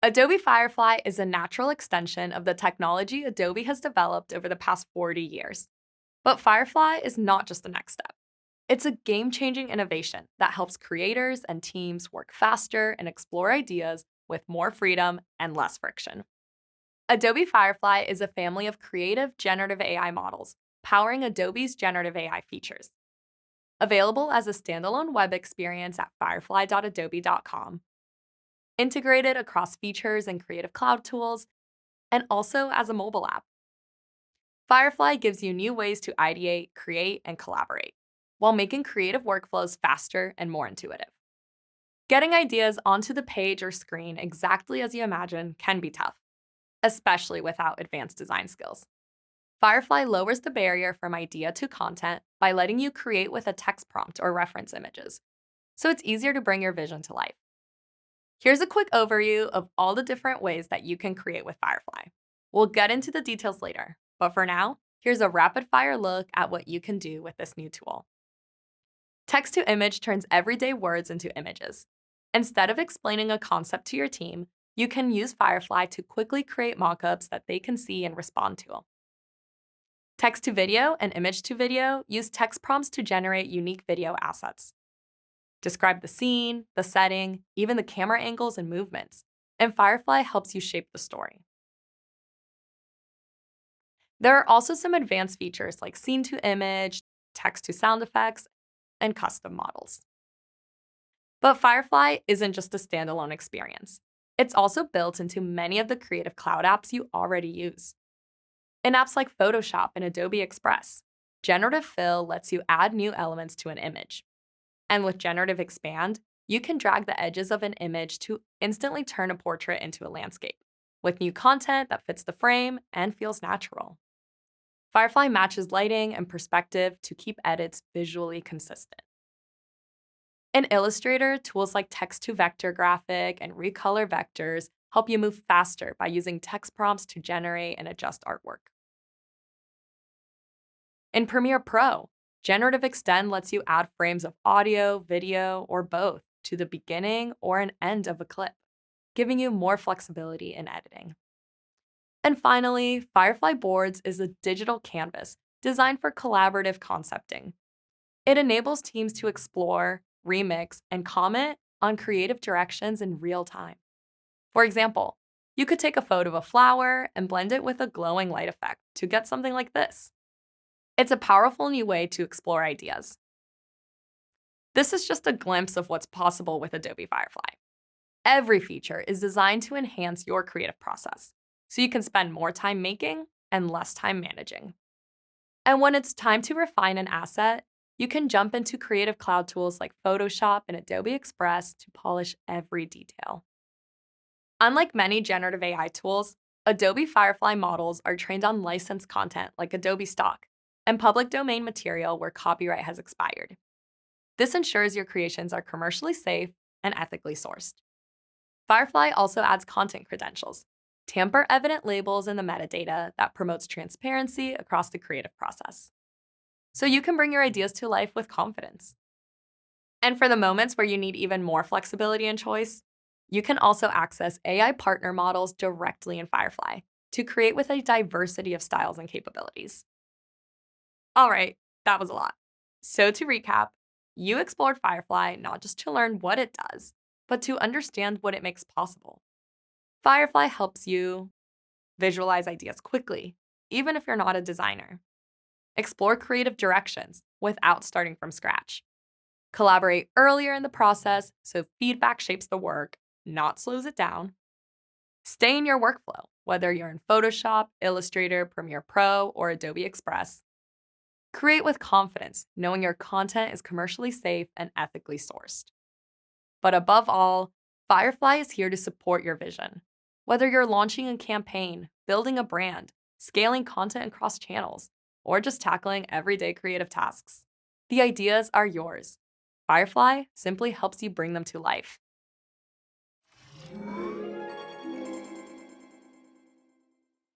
Adobe Firefly is a natural extension of the technology Adobe has developed over the past 40 years. But Firefly is not just the next step. It's a game-changing innovation that helps creators and teams work faster and explore ideas with more freedom and less friction. Adobe Firefly is a family of creative generative AI models powering Adobe's generative AI features. Available as a standalone web experience at firefly.adobe.com, integrated across features and Creative Cloud tools, and also as a mobile app. Firefly gives you new ways to ideate, create, and collaborate, while making creative workflows faster and more intuitive. Getting ideas onto the page or screen exactly as you imagine can be tough, especially without advanced design skills. Firefly lowers the barrier from idea to content by letting you create with a text prompt or reference images, so it's easier to bring your vision to life. Here's a quick overview of all the different ways that you can create with Firefly. We'll get into the details later, but for now, here's a rapid-fire look at what you can do with this new tool. Text-to-image turns everyday words into images. Instead of explaining a concept to your team, you can use Firefly to quickly create mockups that they can see and respond to. Text-to-video and image-to-video use text prompts to generate unique video assets. Describe the scene, the setting, even the camera angles and movements, and Firefly helps you shape the story. There are also some advanced features like scene-to-image, text-to-sound effects, and custom models. But Firefly isn't just a standalone experience. It's also built into many of the Creative Cloud apps you already use. In apps like Photoshop and Adobe Express, Generative Fill lets you add new elements to an image. And with Generative Expand, you can drag the edges of an image to instantly turn a portrait into a landscape, with new content that fits the frame and feels natural. Firefly matches lighting and perspective to keep edits visually consistent. In Illustrator, tools like text-to-vector graphic and recolor vectors help you move faster by using text prompts to generate and adjust artwork. In Premiere Pro, Generative Extend lets you add frames of audio, video, or both to the beginning or an end of a clip, giving you more flexibility in editing. And finally, Firefly Boards is a digital canvas designed for collaborative concepting. It enables teams to explore, remix, and comment on creative directions in real time. For example, you could take a photo of a flower and blend it with a glowing light effect to get something like this. It's a powerful new way to explore ideas. This is just a glimpse of what's possible with Adobe Firefly. Every feature is designed to enhance your creative process, so you can spend more time making and less time managing. And when it's time to refine an asset, you can jump into Creative Cloud tools like Photoshop and Adobe Express to polish every detail. Unlike many generative AI tools, Adobe Firefly models are trained on licensed content like Adobe Stock and public domain material where copyright has expired. This ensures your creations are commercially safe and ethically sourced. Firefly also adds content credentials, tamper-evident labels in the metadata that promotes transparency across the creative process, so you can bring your ideas to life with confidence. And for the moments where you need even more flexibility and choice, you can also access AI partner models directly in Firefly to create with a diversity of styles and capabilities. All right, that was a lot. So to recap, you explored Firefly not just to learn what it does, but to understand what it makes possible. Firefly helps you visualize ideas quickly, even if you're not a designer. Explore creative directions without starting from scratch. Collaborate earlier in the process so feedback shapes the work, not slows it down. Stay in your workflow, whether you're in Photoshop, Illustrator, Premiere Pro, or Adobe Express. Create with confidence, knowing your content is commercially safe and ethically sourced. But above all, Firefly is here to support your vision. Whether you're launching a campaign, building a brand, scaling content across channels, or just tackling everyday creative tasks, the ideas are yours. Firefly simply helps you bring them to life.